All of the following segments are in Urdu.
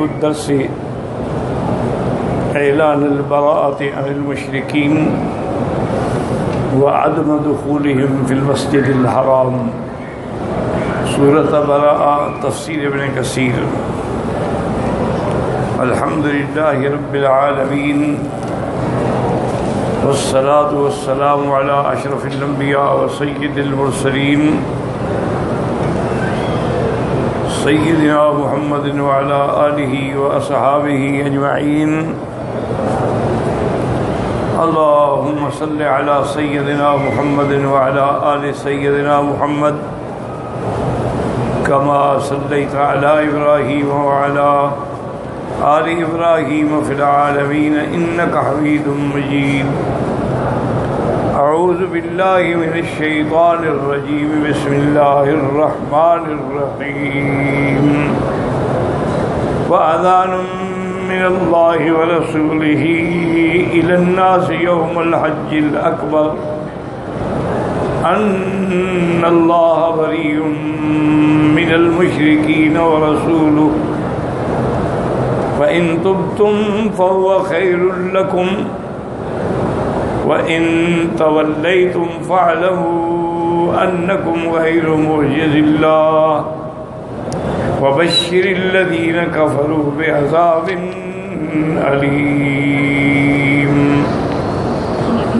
موضوع الدرس اعلان البراءة عن المشركين وعدم دخولهم في المسجد الحرام. سورة براءة تفسير ابن كثير. الحمد لله رب العالمين والصلاة والسلام على أشرف الأنبياء وسيد المرسلين سيدنا محمد وعلى آله وأصحابه أجمعين. اللهم صل على سيدنا محمد وعلى آل سيدنا محمد كما صليت على إبراهيم وعلى آل إبراهيم في العالمين إنك حميد مجيد. أعوذ بالله من الشيطان الرجيم. بسم الله الرحمن الرحيم. وأذان من الله ورسوله إلى الناس يوم الحج الأكبر أن الله بريء من المشركين ورسوله فإن تبتم فهو خير لكم وإن توليتم فاعلموا أنكم غير معجز الله وبشر الذين كفروا بعذاب أليم.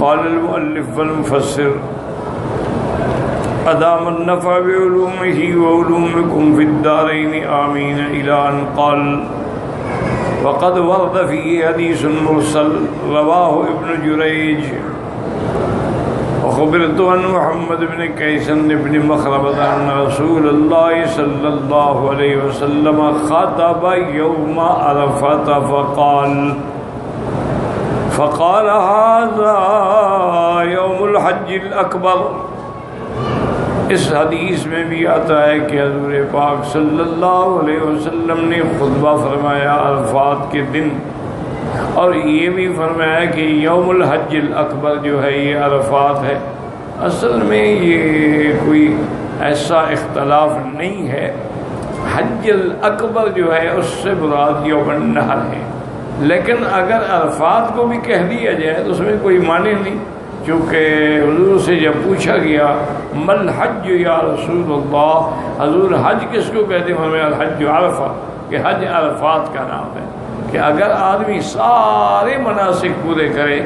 قال المؤلف والمفسر أدام النفع بعلومه وعلومكم في الدارين آمين إلى أن قال وقد ورد فيه حديث مرسل رواه ابن جريج وخبرت عن محمد بن كيسان بن مخرمة أن رسول الله صلى الله عليه وسلم خطب يوم عرفة فقال هذا يوم الحج الأكبر. اس حدیث میں بھی آتا ہے کہ حضور پاک صلی اللہ علیہ وسلم نے خطبہ فرمایا عرفات کے دن، اور یہ بھی فرمایا کہ یوم الحج الاکبر جو ہے یہ عرفات ہے. اصل میں یہ کوئی ایسا اختلاف نہیں ہے. حج الاکبر جو ہے اس سے مراد یوم النحر ہے، لیکن اگر عرفات کو بھی کہہ دیا جائے تو اس میں کوئی معنی نہیں، چونکہ حضور سے جب پوچھا گیا مل حج یا رسول اللہ، حضور حج کس کو کہتے ہیں؟ ہمیں الحج عرفہ، کہ حج عرفات کا نام ہے. کہ اگر آدمی سارے مناسک پورے کرے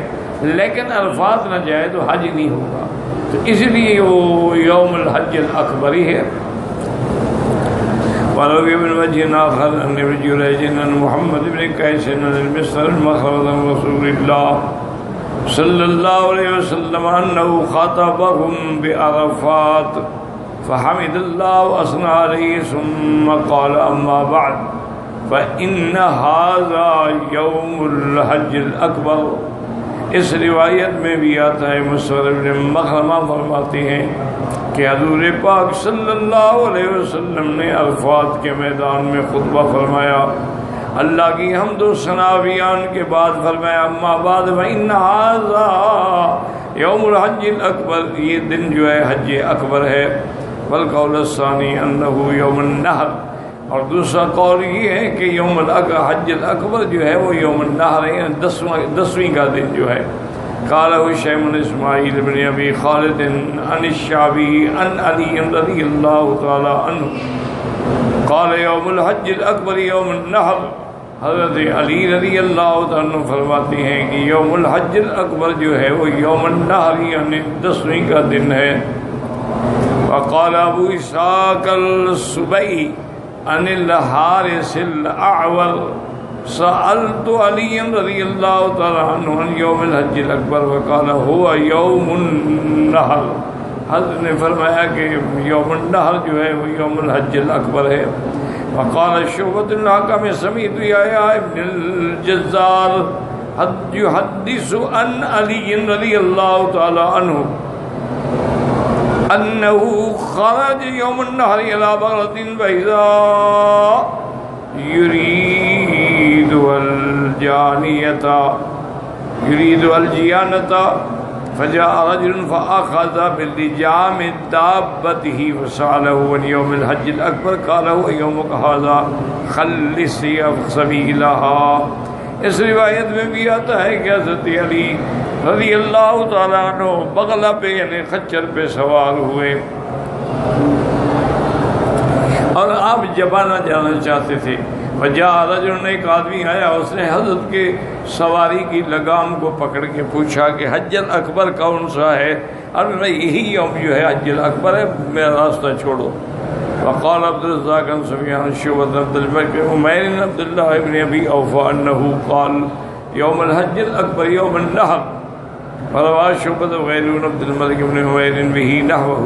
لیکن عرفات نہ جائے تو حج نہیں ہوگا، تو اس لیے وہ یوم الحج الاکبر ہی ہے. وروي ابن وجه آخر عن ابن جريج عن محمد بن قيس عن المسور المخرمة عن رسول الله صلی اللہ علیہ وسلم انه خاطبهم بعرفات فحمد الله واثنى عليه ثم قال اما بعد فان هذا يوم الحج الاکبر. اس روایت میں بھی آتا ہے مسور بن مخرمہ فرماتے ہیں کہ حضور پاک صلی اللہ علیہ وسلم نے عرفات کے میدان میں خطبہ فرمایا. اللہ کی حمد و ثنا بیان کے بعد فرمایا اما بعد فإن هذا یوم الحج الاکبر، یہ دن جو ہے حج اکبر ہے. والقول الثانی انه یوم النحر، اور دوسرا قول یہ ہے کہ یوم حج الاکبر جو ہے وہ یوم النحر ہے، دسویں کا دن جو ہے. قال هشام بن اسماعیل بن ابی خالد عن الشعبی عن علی رضی اللہ تعالی عنہ قال یوم الحج الاکبر یوم النحر. حضرت علی رضی اللہ عنہ فرماتے ہیں کہ یوم الحج الاکبر جو ہے وہ یوم النحر یعنی دسویں کا دن ہے. وقال ابو اسحاق السبئی عن الحارث الاعور سألت علی رضی اللہ تعالی عنہ عن یوم الحج الاکبر وقال هو یوم النحر. حضرت نے فرمایا کہ یوم النحر جو ہے وہ یوم الحج الاکبر ہے. وقال شعبۃ الحکم سمعت یحییٰ ابن الجزار یحدث عن علی رضی اللہ تعالی عنہ انه خرج یوم النحر الى بغلة بيضاء يريد الجانية فجاء رجل فأخذ باللجام دابته فسأله عن يوم الحج الأكبر قال هو يومك هذا خل سبيلها. اس روایت میں بھی آتا ہے کہ حضرت علی رضی اللہ تعالیٰ عنہ بغلہ پہ یعنی خچر پہ سوار ہوئے اور آپ جبانہ جانا چاہتے تھے. وجاء رجل، ایک آدمی آیا، اس نے حضرت کے سواری کی لگام کو پکڑ کے پوچھا کہ حج الاکبر کون سا ہے؟ اور میں یہی یوم جو ہے حج الاکبر ہے، میرا راستہ چھوڑو. وقال عبد الرزاق عن سفيان شعبة عبد الملك بن عمير عبد الله بن ابي اوفى انه قال يوم الحج الاكبر يوم النحر. وروى شعبة وغيره عبد الملك بن عمير به نحوه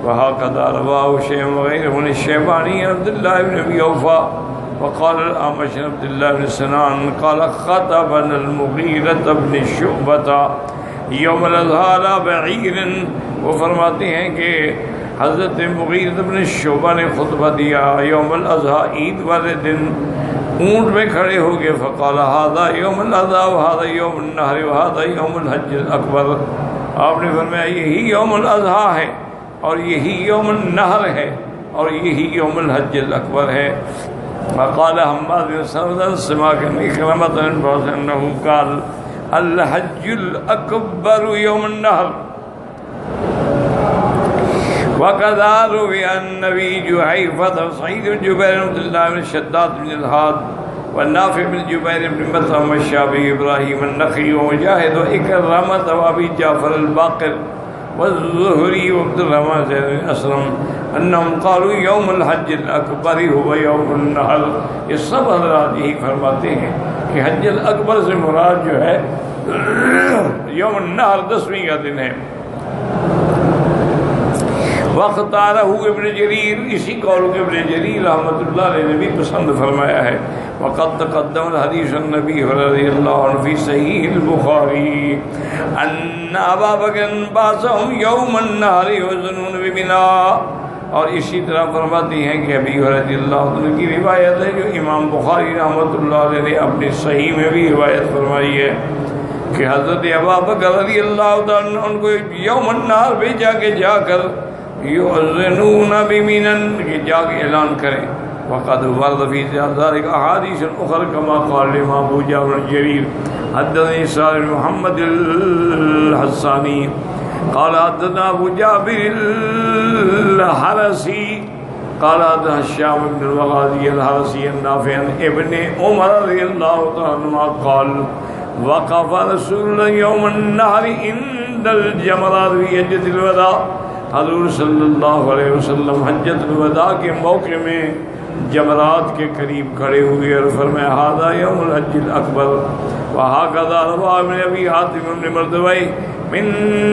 وهكذا رواه شيء وغيره من الشيباني عبد الله بن ابي اوفى. وقال الأعمش عبد الله بن سنان قال خطبنا المغيرة بن شعبة يوم الأضحى على بعير. وہ فرماتے ہیں کہ حضرت مغیرہ بن شعبہ نے خطبہ دیا یوم الاضحیٰ، عید والے دن، اونٹ میں کھڑے ہو گئے. فقال هذا يوم الاضحیٰ وهذا يوم النحر وهذا يوم الحج الاکبر. آپ نے فرمایا یہی یوم الاضحیٰ ہے اور یہی یوم النحر ہے اور یہی یوم الحج الاکبر ہے. وقال حماد بن سلمة سماك إكرمة بن أنه قال الحج الأكبر يوم النحر. وكذا روي عن النبي جحيفة سعيد بن جبير بن عبد الله بن شداد بن الهاد والنافع بن جبير بن مطعم والشافعي إبراهيم النخعي ومجاهد وإكرمة وأبي جعفر الباقر والزهري وعبد الرحمن بن أسلم انہم قالوا یوم الحج الاکبر هو یوم النحر. یہ سب حضرات یہی فرماتے ہیں کہ حج الاکبر سے مراد جو ہے یوم النحر 10ویں کا دن ہے. واختارہ ابن جریر، اسی قول کے ابن جریر رحمۃ اللہ علیہ نے بھی پسند فرمایا ہے. وقد تقدم الحدیث النبی رضی اللہ عنہ فی صحیح البخاری ان ابا بکر بعثهم یوم النحر یوزنون بمنی. اور اسی طرح فرماتی ہیں کہ ابی رضی اللہ عنہ کی روایت ہے جو امام بخاری رحمۃ اللہ علیہ نے اپنی صحیح میں بھی روایت فرمائی ہے کہ حضرت ابا بکر رضی اللہ عنہ ان کو یوم النحر بھیجا کہ جا کر یؤذنون بمنن کہ جا کے اعلان کریں. وقد ورد فی ذلک احادیث اخرى كما قال الامام ابو جعفر جریر حدثني سالم بن محمد الحسانی قال حدثنا ابو جابر الحرسي قال حدثنا هشام بن الغازي الحرسي النافع ابن عمر رضي الله تعالى عنهما قال وقف رسول الله يوم النحر عند الجمرات في حجة الوداع. حضور صلی اللہ علیہ وسلم حجۃ الوداع کے موقع میں جمرات کے قریب کھڑے ہوئے اور فرمایا ھذا یوم الحج الاکبر. وهكذا روى ابن ابي حاتم بن مردوي من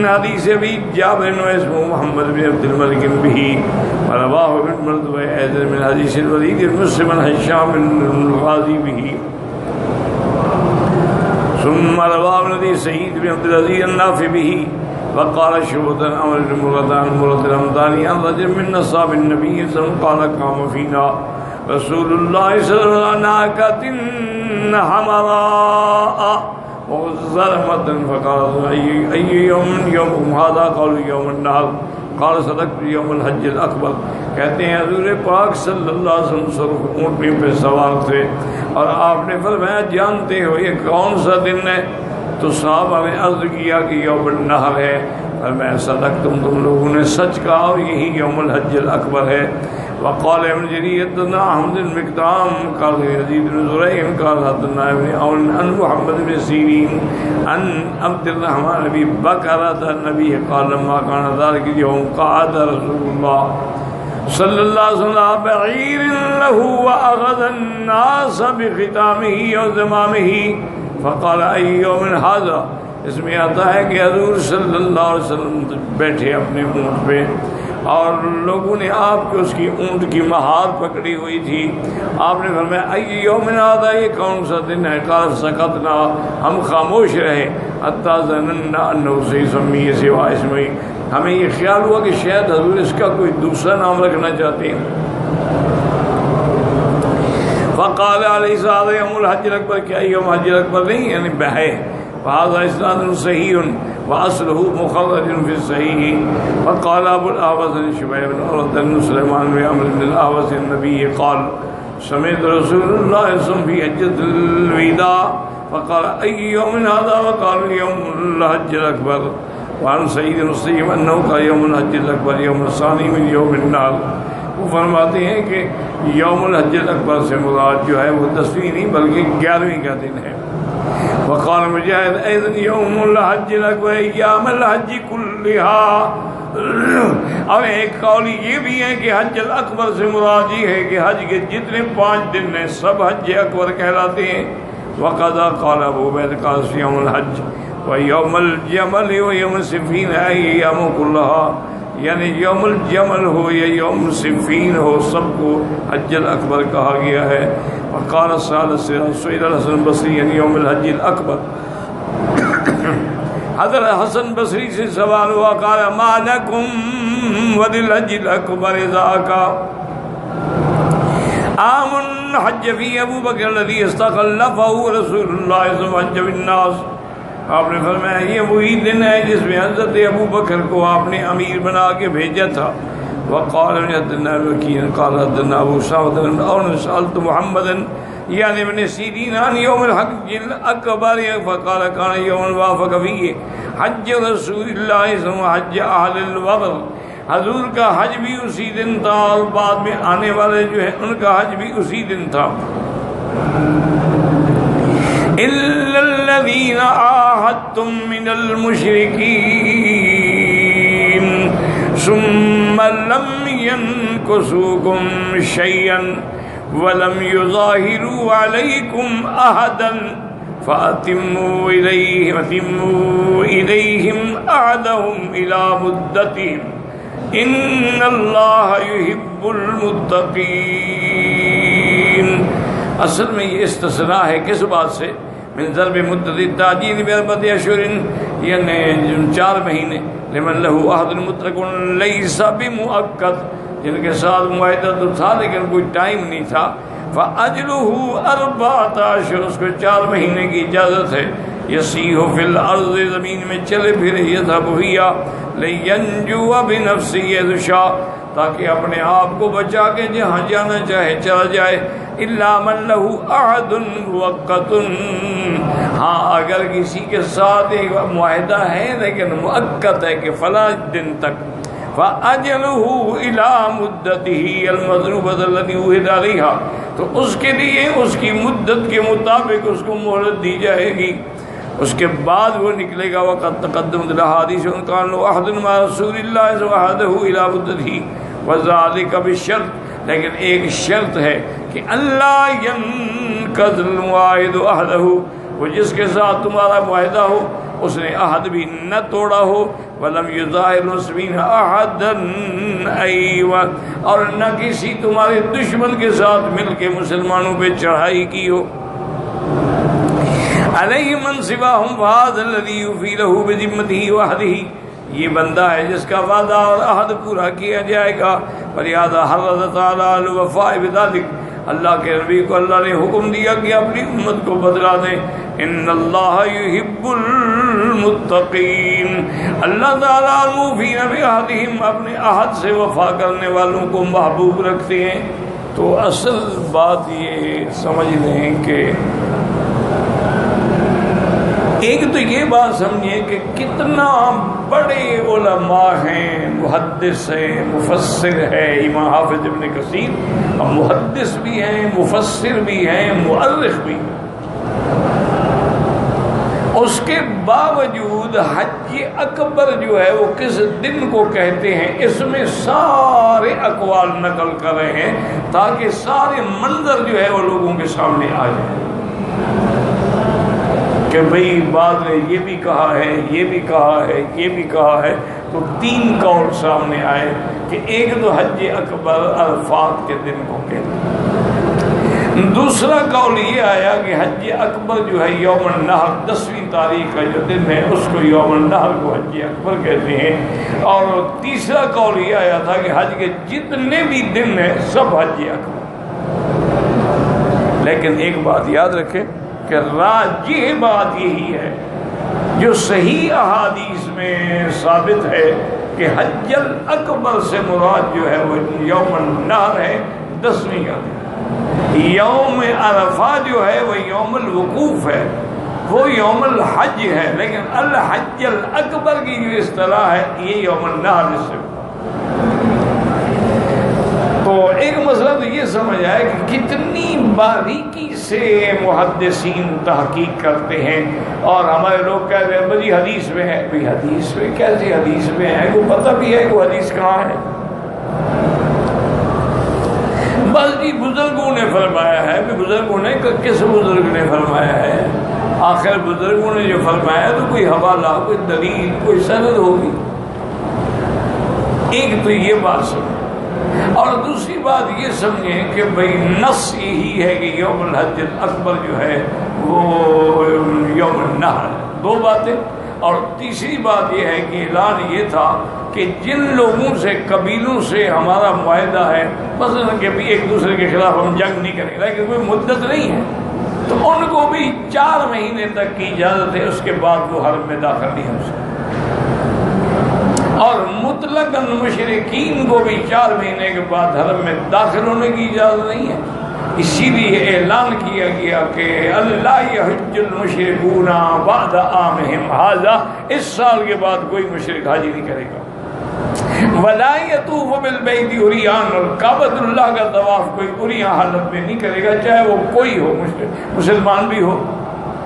حديث ابي جابر واسمه محمد بن عبد الملك به. ورواه ابن مردوي ايضا من حديث الوليد بن مسلم عن هشام بن الغازي به. ثم روى ابن ابي سعيد بن عبد العزيز النافع به. وقال شعبة عن بن مرة عن مرة الحمداني عن رجل من أصحاب النبي صلى الله عليه وسلم قال قام فينا رسول الله صلى الله عليه وسلم ناقة حمراء وزرمة فقال أي يوم هذا؟ قالوا يوم النحر. قال صدقت يوم الحج الأكبر. کہتے ہیں حضور پاک صلی اللہ علیہ وسلم سرخ اونٹنی پہ سوار تھے اور آپ نے فرمایا جانتے ہو یہ کون سا دن ہے؟ تو صحابہ نے عرض کیا کہ یوم النحر ہے. فرمایا صدقتم، تم لوگوں نے سچ کہا اور یہی یوم الحج الاکبر ہے. وقال ابن جرير حدثنا حمد المقدام قال يزيد بن زريع قال حدثنا ابن عون عن محمد بن سيرين عن عبد الرحمن بن بكر النبي قال لما كان ذلك اليوم قعد رسول الله صلی اللہ علیہ وسلم بعیر له واخذ الناس بختامه وزمامه فقال ای یوم هذا. اس میں آتا ہے کہ حضور صلی اللہ علیہ وسلم بیٹھے اپنے اونٹ پہ اور لوگوں نے آپ کے اس کی اونٹ کی مہار پکڑی ہوئی تھی. آپ نے فرمایا ای یوم هذا، یہ کون سا دن ہے؟ قال سکتنا، ہم خاموش رہے حتی ظننا انه سیسمی سوا اسمہ. ہمیں یہ خیال ہوا کہ شاید حضور اس کا کوئی دوسرا نام رکھنا چاہتے ہیں. فقال علیہ السلام یوم الحج الاکبر، کیا یوم حج الاکبر نہیں یعنی بہے. فهذا اسناد صحیح وأصله مخرج في الصحيح. فقال أبو الأهوس شبيب بن أرد بن سليمان بن عمرو بن الأهوس النبي قال سمعت رسول الله صلى الله عليه وسلم في حجة الوداع فقال أي يوم هذا؟ وقال يوم الحج الأكبر. وعن سعيد المسيب أنه قال يوم الحج الأكبر يوم الثاني من يوم النحر. وہ فرماتے ہیں کہ یوم الحج الاکبر سے مراد جو ہے وہ 10ویں نہیں بلکہ 11ویں کا دن ہے. وقال مجاہد ایضا یوم الحج الاکبر ایام الحج کلھا. اور ایک قول یہ بھی ہے کہ حج الاکبر سے مراد یہ ہے کہ حج کے جتنے 5 دن ہیں سب حج اکبر کہلاتے ہیں. وقضا قال ابو عبید قاص یوم الحج ویوم الجمل ویوم صفین ایام کلھا، یعنی یوم الجمل ہو یا یوم صفین ہو سب کو حج الاکبر کہا گیا ہے. وقال سعید الحسن بصری یعنی یوم الحج الاکبر. حضرت حسن بصری سے سوال ہوا قال ما لکم وللحج الاکبر ذاک عام حج فی ابو بکر الذی استخلفہ رسول اللہ صلی اللہ علیہ وسلم. آپ نے فرمایا یہ وہی دن ہے جس میں حضرت ابو بکر کو آپ نے امیر بنا کے بھیجا تھا. وقال حدثنا الوكيع قال حدثنا ابو سعد اور سألت محمدا يعني ابن سيرين عن يوم الحج الاكبر فقال كان يوم وافق فيه حج رسول الله صلى الله عليه وسلم حج اهل الوطن. حضور کا حج بھی اسی دن تھا اور بعد میں آنے والے جو ہیں ان کا حج بھی اسی دن تھا. إِلَّا الَّذِينَ عَاهَدتُّم مِّنَ الْمُشْرِكِينَ ثُمَّ لَمْ يَنكُثُوكُمْ شَيْئًا وَلَمْ يُظَاهِرُوا عَلَيْكُمْ أَحَدًا فَأَتِمُّوا إِلَيْهِمْ عَهْدَهُمْ إِلَى مُدَّتِهِمْ إِنَّ اللَّهَ يُحِبُّ الْمُتَّقِينَ. اصل میں یہ استثناء ہے کس بات سے؟ من ضرب مدت التعجیل باربعۃ اشہر، یعنی 4 مہینے. لمن له عہد مطلق لیس بمؤکد، جن کے ساتھ معاہدہ تو تھا لیکن کوئی ٹائم نہیں تھا. فاجلہ 4 اشہر، اس کو 4 مہینے کی اجازت ہے. یسیح فی الارض، زمین میں چلے پھرے. یذهب هو لینجو بنفسہ اذ شاء، تاکہ اپنے آپ کو بچا کے جہاں جانا چاہے چلا جائے. الا من له عہد مؤقت، ہاں اگر کسی کے ساتھ ایک معاہدہ ہے لیکن مؤقت ہے کہ فلاں دن تک. فاجلہ الی مدتہ المضروبۃ التي عہد علیہا، تو اس کے لیے اس کی مدت کے مطابق اس کو مہلت دی جائے گی. اس کے بعد وہ نکلے گا. وقد تقدمت الاحادیث ان کان له عہد مع رسول اللہ وعہدہ الی مدتہ وذلک بالشرط، لیکن ایک شرط ہے کہ اللہ ینقض المعاہد عہدہ، وہ جس کے ساتھ تمہارا معاہدہ ہو اس نے عہد بھی نہ توڑا ہو. ولم یظاہر المسلمین احدا، اور نہ کسی تمہارے دشمن کے ساتھ مل کے مسلمانوں پہ چڑھائی کی ہو. علیہ من سواہم فہذا الذی یوفی لہ بذمتہ وعہدہ، یہ بندہ ہے جس کا وعدہ اور عہد پورا کیا جائے گا. فلہذا حرض تعالیٰ الوفاء بذلک، اللہ کے نبی کو اللہ نے حکم دیا کہ اپنی امت کو بدلا دیں. ان اللہ یحب المتقین، اللہ تعالیٰ الموفین بعہدہم، اپنے عہد سے وفا کرنے والوں کو محبوب رکھتے ہیں. تو اصل بات یہ سمجھ لیں کہ ایک تو یہ بات سمجھیں کہ کتنا بڑے علماء ہیں، محدث ہیں، مفسر ہے. امام حافظ ابن کثیر اب محدث بھی ہیں، مفسر بھی ہیں، مؤرخ بھی ہیں. اس کے باوجود حج اکبر جو ہے وہ کس دن کو کہتے ہیں اس میں سارے اقوال نقل کر رہے ہیں تاکہ سارے منظر جو ہے وہ لوگوں کے سامنے آ جائیں کہ بھئی بعد نے یہ بھی کہا ہے، یہ بھی کہا ہے، یہ بھی کہا ہے. تو 3 قول سامنے آئے کہ ایک تو حج اکبر عرفات کے دن کو کہتے ہیں. دوسرا قول یہ آیا کہ حج اکبر جو ہے یوم النحر 10ویں تاریخ کا جو دن ہے اس کو یوم النحر کو حج اکبر کہتے ہیں. اور تیسرا قول یہ آیا تھا کہ حج کے جتنے بھی دن ہیں سب حج اکبر. لیکن ایک بات یاد رکھیں کہ راجح بات یہی ہے جو صحیح احادیث میں ثابت ہے کہ حج الاکبر سے مراد جو ہے وہ یوم النحر ہے، 10ویں کا دن۔ یوم عرفہ جو ہے وہ یوم الوقوف ہے، وہ یوم الحج ہے، لیکن الحج الاکبر کی جو اصطلاح ہے یہ یوم النحر سے۔ تو ایک مسئلہ تو یہ سمجھ آئے کہ کتنی باریکی سے محدثین تحقیق کرتے ہیں، اور ہمارے لوگ کہتے ہیں بھائی حدیث میں ہے۔ بھائی حدیث میں کیسی حدیث میں ہے؟ کو پتہ بھی ہے کہ حدیث کہاں ہے؟ بس جی بزرگوں نے فرمایا ہے۔ بزرگوں نے کس بزرگ نے فرمایا ہے؟ آخر بزرگوں نے جو فرمایا تو کوئی حوالہ، کوئی دلیل، کوئی سند ہوگی۔ ایک تو یہ بات سمجھ، اور دوسری بات یہ سمجھیں کہ بھئی نص یہی ہے کہ یوم الحج الاکبر جو ہے وہ یوم النحر ہے۔ دو باتیں۔ اور تیسری بات یہ ہے کہ اعلان یہ تھا کہ جن لوگوں سے، قبیلوں سے ہمارا معاہدہ ہے، مثلا کہ بھی ایک دوسرے کے خلاف ہم جنگ نہیں کریں، لیکن کوئی مدت نہیں ہے، تو ان کو بھی 4 مہینے تک کی اجازت ہے، اس کے بعد وہ حرم میں داخل نہیں ہو سکتے۔ اور مطلقاً مشرکین کو بھی 4 مہینے کے بعد حرم میں داخل ہونے کی اجازت نہیں ہے۔ اسی لیے اعلان کیا گیا کہ اللہ یحج المشرکون بعد عامہم ھذا، اس سال کے بعد کوئی مشرک حاجی نہیں کرے گا۔ ولا یطوف بالبیت عریان، اور کعبۃ اللہ کا طواف کوئی عریاں حالت میں نہیں کرے گا، چاہے وہ کوئی ہو، مسلمان بھی ہو۔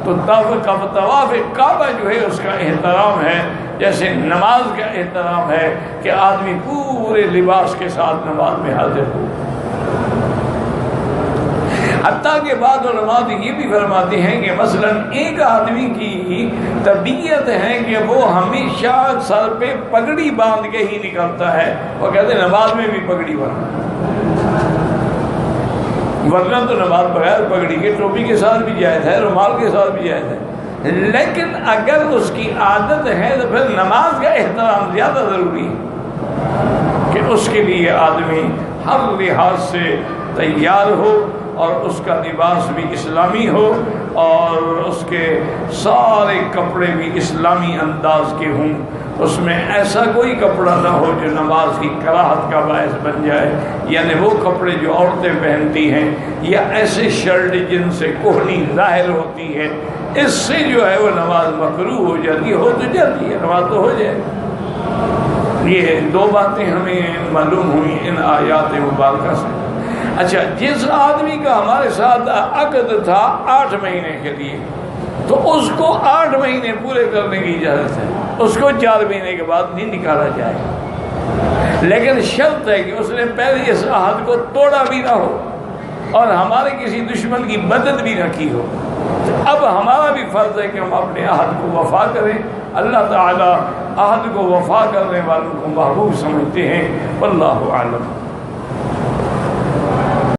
تو طواف کعبہ جو ہے اس کا احترام ہے، جیسے نماز کا احترام ہے کہ آدمی پورے لباس کے ساتھ نماز میں حاضر ہو۔ حتیٰ کہ بعض علماء یہ بھی فرماتے ہیں کہ مثلا ایک آدمی کی طبیعت ہے کہ وہ ہمیشہ سر پہ پگڑی باندھ کے ہی نکلتا ہے، وہ کہتے ہیں نماز میں بھی پگڑی باندھ، ورنہ تو نماز بغیر پگڑی کے، ٹوپی کے ساتھ بھی جائز ہے، رومال کے ساتھ بھی جائز ہے، لیکن اگر اس کی عادت ہے تو پھر نماز کا احترام زیادہ ضروری ہے کہ اس کے لیے آدمی ہر لحاظ سے تیار ہو، اور اس کا لباس بھی اسلامی ہو، اور اس کے سارے کپڑے بھی اسلامی انداز کے ہوں۔ اس میں ایسا کوئی کپڑا نہ ہو جو نماز کی کراہت کا باعث بن جائے، یعنی وہ کپڑے جو عورتیں پہنتی ہیں، یا ایسے شرٹ جن سے کوہنی ظاہر ہوتی ہے، اس سے جو ہے وہ نماز مکروہ ہو جاتی ہے۔ ہو تو جاتی ہے، نماز تو ہو جائے۔ یہ 2 باتیں ہمیں معلوم ہوئی ان آیات مبارکہ سے۔ اچھا، جس آدمی کا ہمارے ساتھ عقد تھا 8 مہینے کے لیے، تو اس کو 8 مہینے پورے کرنے کی اجازت ہے، اس کو 4 مہینے کے بعد نہیں نکالا جائے، لیکن شرط ہے کہ اس نے پہلے اس عہد کو توڑا بھی نہ ہو اور ہمارے کسی دشمن کی مدد بھی نہ کی ہو۔ اب ہمارا بھی فرض ہے کہ ہم اپنے عہد کو وفا کریں۔ اللہ تعالی عہد کو وفا کرنے والوں کو محبوب سمجھتے ہیں۔ واللہ اعلم۔